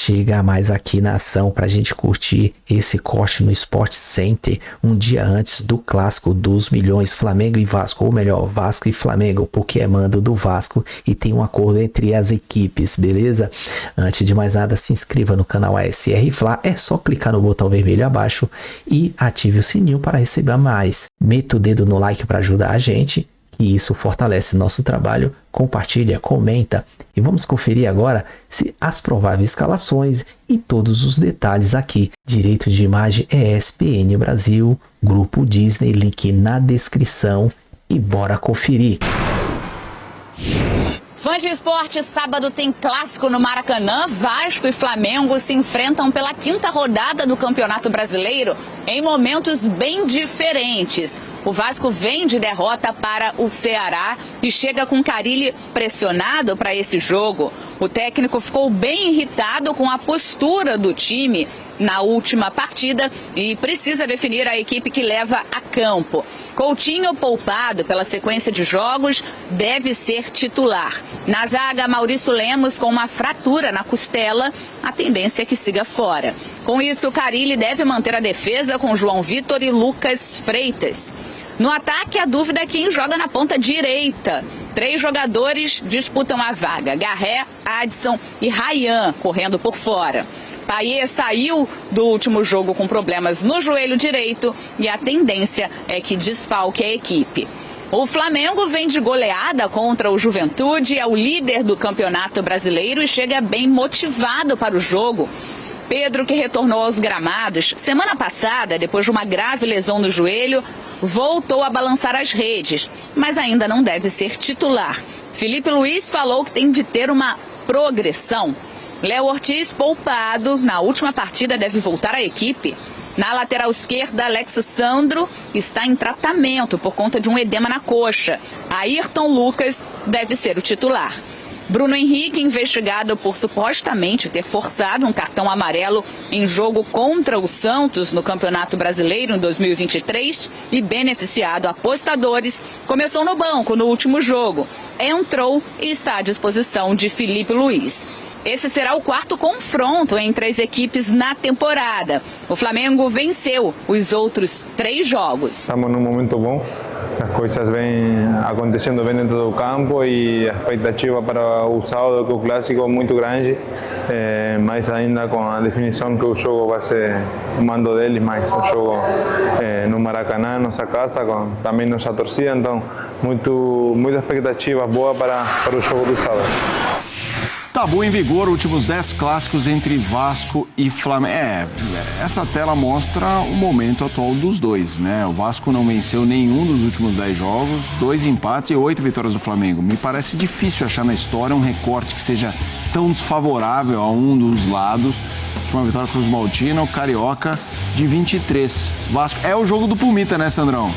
chega mais aqui na ação pra gente curtir esse corte no Sport Center um dia antes do clássico dos milhões Flamengo e Vasco, ou melhor, Vasco e Flamengo, porque é mando do Vasco e tem um acordo entre as equipes, beleza? Antes de mais nada, se inscreva no canal ASR Fla, é só clicar no botão vermelho abaixo e ative o sininho para receber mais. Meta o dedo no like para ajudar a gente, e isso fortalece nosso trabalho. Compartilha, comenta e vamos conferir agora as prováveis escalações e todos os detalhes aqui. Direito de imagem ESPN Brasil, Grupo Disney, link na descrição e bora conferir. Fã de esporte, sábado tem clássico no Maracanã. Vasco e Flamengo se enfrentam pela 5ª rodada do Campeonato Brasileiro em momentos bem diferentes. O Vasco vem de derrota para o Ceará e chega com Carille pressionado para esse jogo. O técnico ficou bem irritado com a postura do time na última partida e precisa definir a equipe que leva a campo. Coutinho, poupado pela sequência de jogos, deve ser titular. Na zaga, Maurício Lemos com uma fratura na costela, a tendência é que siga fora. Com isso, Carille deve manter a defesa com João Vitor e Lucas Freitas. No ataque, a dúvida é quem joga na ponta direita. 3 jogadores disputam a vaga: Garré, Adson e Ryan, correndo por fora. Payet saiu do último jogo com problemas no joelho direito e a tendência é que desfalque a equipe. O Flamengo vem de goleada contra o Juventude, é o líder do Campeonato Brasileiro e chega bem motivado para o jogo. Pedro, que retornou aos gramados semana passada, depois de uma grave lesão no joelho, voltou a balançar as redes, mas ainda não deve ser titular. Felipe Luiz falou que tem de ter uma progressão. Léo Ortiz, poupado, na última partida deve voltar à equipe. Na lateral esquerda, Alex Sandro está em tratamento por conta de um edema na coxa. Ayrton Lucas deve ser o titular. Bruno Henrique, investigado por supostamente ter forçado um cartão amarelo em jogo contra o Santos no Campeonato Brasileiro em 2023 e beneficiado apostadores, começou no banco no último jogo. Entrou e está à disposição de Felipe Luiz. Esse será o 4º confronto entre as equipes na temporada. O Flamengo venceu os outros 3 jogos. Estamos num momento bom, as coisas vêm acontecendo bem dentro do campo e a expectativa para o sábado, que é o clássico, é muito grande, mas ainda com a definição que o jogo vai ser o mando deles, mas um jogo no Maracanã, nossa casa, com também nossa torcida, então muita expectativa boa para o jogo do sábado. Tabu em vigor, últimos 10 clássicos entre Vasco e Flamengo. Essa tela mostra o momento atual dos dois, né? O Vasco não venceu nenhum dos últimos 10 jogos, 2 empates e 8 vitórias do Flamengo. Me parece difícil achar na história um recorte que seja tão desfavorável a um dos lados. Última vitória Cruz Maltina, o Carioca de 23. Vasco é o jogo do Pumita, né, Sandrão?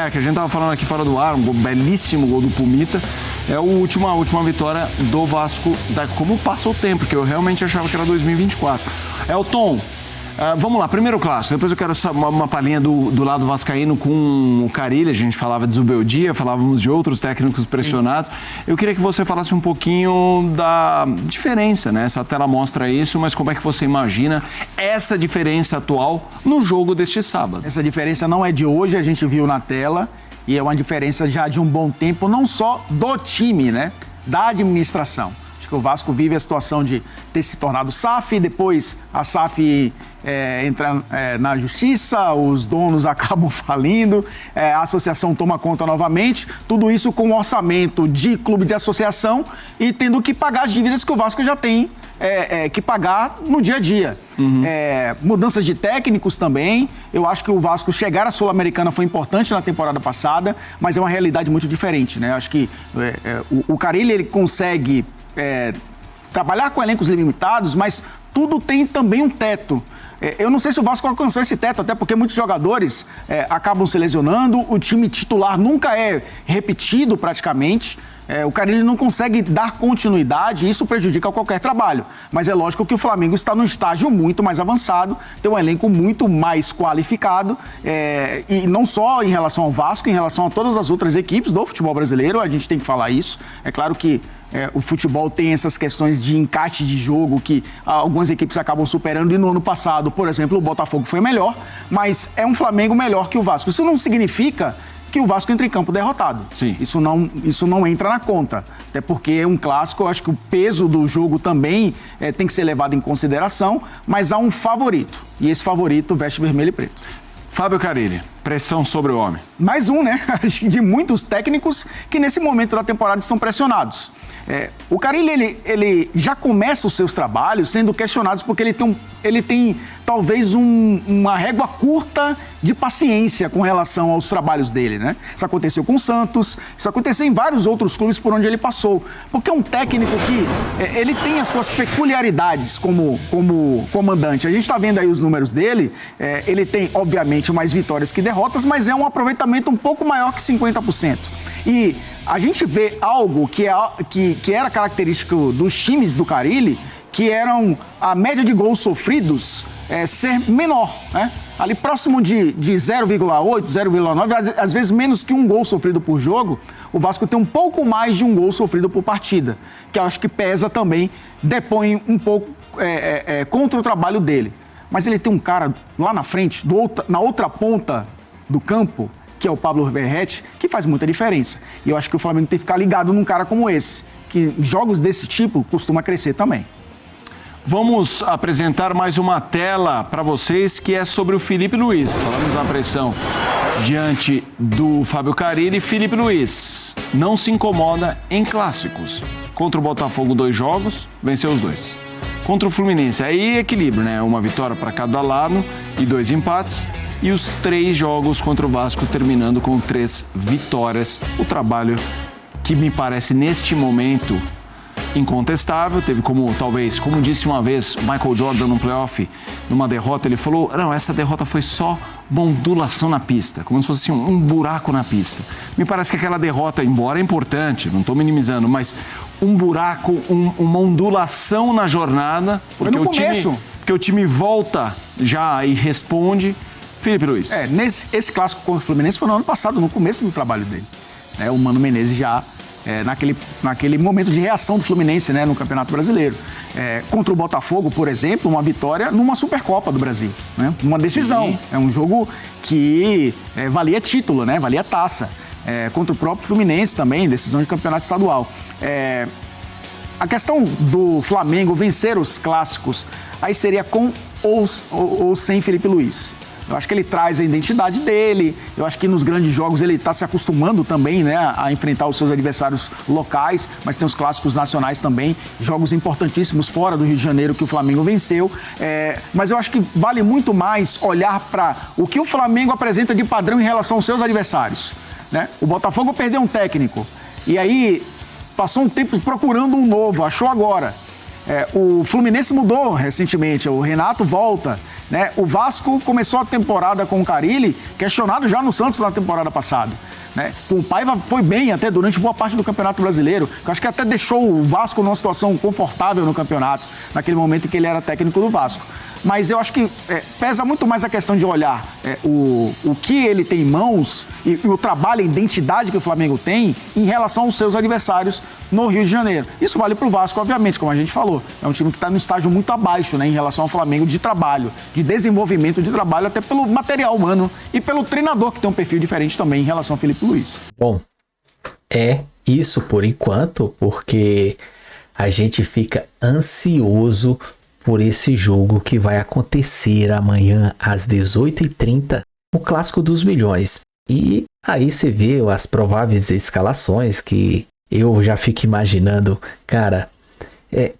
Que a gente tava falando aqui fora do ar, um belíssimo gol do Pumita. É a última vitória do Vasco, como passa o tempo, que eu realmente achava que era 2024. Elton, vamos lá, primeiro clássico, depois eu quero uma palhinha do lado vascaíno com o Carille. A gente falava de Zubeldia, falávamos de outros técnicos pressionados. Sim. Eu queria que você falasse um pouquinho da diferença, né? Essa tela mostra isso, mas como é que você imagina essa diferença atual no jogo deste sábado? Essa diferença não é de hoje, a gente viu na tela, e é uma diferença já de um bom tempo, não só do time, né? Da administração. Acho que o Vasco vive a situação de ter se tornado SAF, depois a SAF entra na justiça, os donos acabam falindo, a associação toma conta novamente, tudo isso com um orçamento de clube de associação e tendo que pagar as dívidas que o Vasco já tem que pagar no dia a dia. Uhum. Mudanças de técnicos também. Eu acho que o Vasco chegar à Sul-Americana foi importante na temporada passada, mas é uma realidade muito diferente, né? Acho que o Carille, ele consegue trabalhar com elencos limitados, mas tudo tem também um teto. Eu não sei se o Vasco alcançou esse teto, até porque muitos jogadores acabam se lesionando, o time titular nunca é repetido praticamente. O Carille não consegue dar continuidade e isso prejudica qualquer trabalho. Mas é lógico que o Flamengo está num estágio muito mais avançado, tem um elenco muito mais qualificado, e não só em relação ao Vasco, em relação a todas as outras equipes do futebol brasileiro, a gente tem que falar isso. É claro que o futebol tem essas questões de encaixe de jogo que algumas equipes acabam superando, e no ano passado, por exemplo, o Botafogo foi melhor, mas é um Flamengo melhor que o Vasco. Isso não significa que o Vasco entra em campo derrotado. Sim. Isso não entra na conta. Até porque é um clássico, eu acho que o peso do jogo também tem que ser levado em consideração, mas há um favorito. E esse favorito veste vermelho e preto. Fábio Carille, pressão sobre o homem. Mais um, né? Acho que de muitos técnicos que nesse momento da temporada estão pressionados. O Carille, ele já começa os seus trabalhos sendo questionados porque ele tem talvez uma régua curta de paciência com relação aos trabalhos dele, né? Isso aconteceu com o Santos, isso aconteceu em vários outros clubes por onde ele passou. Porque é um técnico que ele tem as suas peculiaridades como comandante. A gente está vendo aí os números dele, ele tem, obviamente, mais vitórias que derrotas, mas é um aproveitamento um pouco maior que 50%. E a gente vê algo que era característico dos times do Carille, que eram a média de gols sofridos ser menor, né? Ali próximo de 0,8, 0,9, às vezes menos que um gol sofrido por jogo. O Vasco tem um pouco mais de um gol sofrido por partida, que eu acho que pesa também, depõe um pouco contra o trabalho dele. Mas ele tem um cara lá na frente, na outra ponta do campo, que é o Pablo Verrete, que faz muita diferença. E eu acho que o Flamengo tem que ficar ligado num cara como esse, que jogos desse tipo costuma crescer também. Vamos apresentar mais uma tela para vocês que é sobre o Filipe Luiz. Falamos da pressão diante do Fábio Carille. Filipe Luiz não se incomoda em clássicos. Contra o Botafogo, 2 jogos, venceu os 2. Contra o Fluminense, aí equilíbrio, né? Uma vitória para cada lado e 2 empates. E os 3 jogos contra o Vasco terminando com 3 vitórias. O trabalho que me parece neste momento incontestável. Teve como disse uma vez Michael Jordan no playoff, numa derrota, ele falou, não, essa derrota foi só uma ondulação na pista, como se fosse assim, um buraco na pista. Me parece que aquela derrota, embora é importante, não estou minimizando, mas um buraco, uma ondulação na jornada, porque o time volta já e responde. Filipe Luiz. Esse clássico contra o Fluminense foi no ano passado, no começo do trabalho dele. O Mano Menezes já naquele momento de reação do Fluminense, né, no Campeonato Brasileiro. Contra o Botafogo, por exemplo, uma vitória numa Supercopa do Brasil, né, uma decisão. Sim. É um jogo que valia título, né, valia taça. Contra o próprio Fluminense também, decisão de campeonato estadual. A questão do Flamengo vencer os clássicos, aí seria com ou sem Filipe Luiz. Eu acho que ele traz a identidade dele, eu acho que nos grandes jogos ele está se acostumando também, né, a enfrentar os seus adversários locais, mas tem os clássicos nacionais também, jogos importantíssimos fora do Rio de Janeiro que o Flamengo venceu, mas eu acho que vale muito mais olhar para o que o Flamengo apresenta de padrão em relação aos seus adversários, né? O Botafogo perdeu um técnico e aí passou um tempo procurando um novo, achou agora. O Fluminense mudou recentemente, o Renato volta, né? O Vasco começou a temporada com o Carille, questionado já no Santos na temporada passada, né? Com o Paiva foi bem até durante boa parte do Campeonato Brasileiro, que eu acho que até deixou o Vasco numa situação confortável no campeonato, naquele momento em que ele era técnico do Vasco. Mas eu acho que pesa muito mais a questão de olhar o que ele tem em mãos e o trabalho, a identidade que o Flamengo tem em relação aos seus adversários no Rio de Janeiro. Isso vale para o Vasco, obviamente, como a gente falou. É um time que está no estágio muito abaixo, né, em relação ao Flamengo de trabalho, de desenvolvimento de trabalho, até pelo material humano e pelo treinador, que tem um perfil diferente também em relação ao Filipe Luiz. Bom, é isso por enquanto, porque a gente fica ansioso por esse jogo que vai acontecer amanhã às 18h30, o Clássico dos Milhões. E aí você vê as prováveis escalações que eu já fico imaginando. Cara,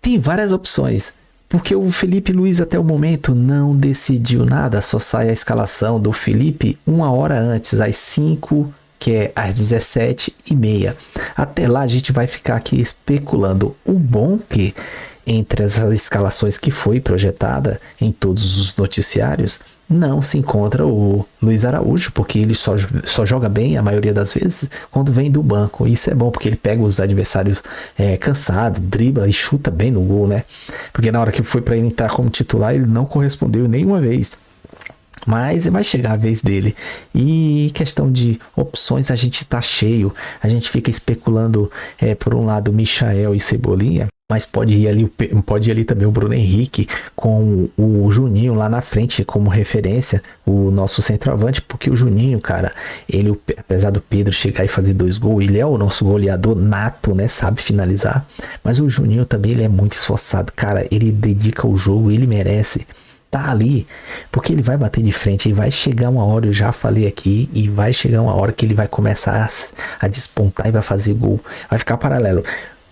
tem várias opções, porque o Filipe Luiz até o momento não decidiu nada, só sai a escalação do Filipe 1 hora antes, às 5, que é às 17h30. Até lá a gente vai ficar aqui especulando. O bom que entre as escalações que foi projetada em todos os noticiários, não se encontra o Luiz Araújo, porque ele só joga bem a maioria das vezes quando vem do banco. Isso é bom, porque ele pega os adversários cansados, dribla e chuta bem no gol, né? Porque na hora que foi para ele entrar como titular, ele não correspondeu nenhuma vez. Mas vai chegar a vez dele. E questão de opções, a gente tá cheio. A gente fica especulando, por um lado, Michael e Cebolinha. Mas pode ir ali também o Bruno Henrique com o Juninho lá na frente como referência, o nosso centroavante, porque o Juninho, cara, ele, apesar do Pedro chegar e fazer 2 gols, ele é o nosso goleador nato, né, sabe finalizar, mas o Juninho também, ele é muito esforçado, cara, ele dedica o jogo, ele merece tá ali, porque ele vai bater de frente e vai chegar uma hora, eu já falei aqui, e vai chegar uma hora que ele vai começar a despontar e vai fazer gol, vai ficar paralelo.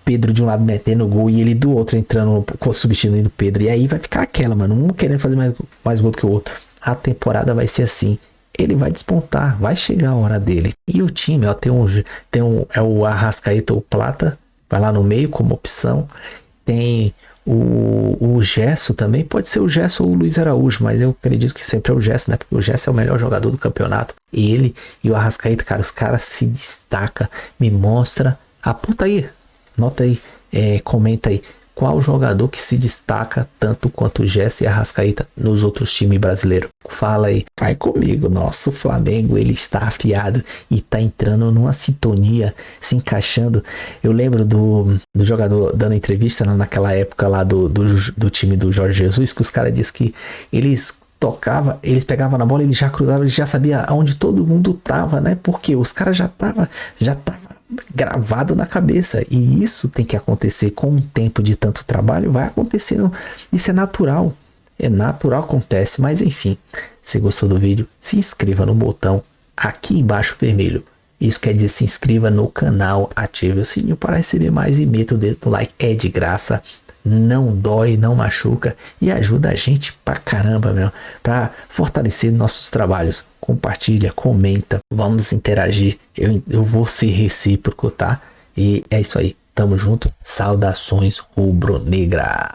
Pedro de um lado metendo gol e ele do outro entrando, substituindo o Pedro. E aí vai ficar aquela, mano. Um querendo fazer mais gol do que o outro. A temporada vai ser assim. Ele vai despontar. Vai chegar a hora dele. E o time, ó, é o Arrascaeta ou Plata. Vai lá no meio como opção. Tem o Gerson também. Pode ser o Gerson ou o Luiz Araújo. Mas eu acredito que sempre é o Gerson, né? Porque o Gerson é o melhor jogador do campeonato. Ele e o Arrascaeta, cara, os caras se destacam. Me mostra. Aponta aí. Nota aí, comenta aí, qual jogador que se destaca tanto quanto o Gerson e a Arrascaeta nos outros times brasileiros? Fala aí, vai comigo, nosso Flamengo, ele está afiado e tá entrando numa sintonia, se encaixando. Eu lembro do jogador dando entrevista naquela época lá do time do Jorge Jesus, que os caras disseram que eles pegavam na bola, ele já cruzava, ele já sabia onde todo mundo tava, né? Porque os caras já tava gravado na cabeça, e isso tem que acontecer com um tempo de tanto trabalho, vai acontecendo, isso é natural, acontece, mas enfim, se gostou do vídeo, se inscreva no botão aqui embaixo vermelho, isso quer dizer se inscreva no canal, ative o sininho para receber mais e meta o dedo no like, é de graça, não dói, não machuca e ajuda a gente pra caramba, meu, pra fortalecer nossos trabalhos. Compartilha, comenta, vamos interagir, eu vou ser recíproco, tá? E é isso aí, tamo junto, saudações rubro-negra.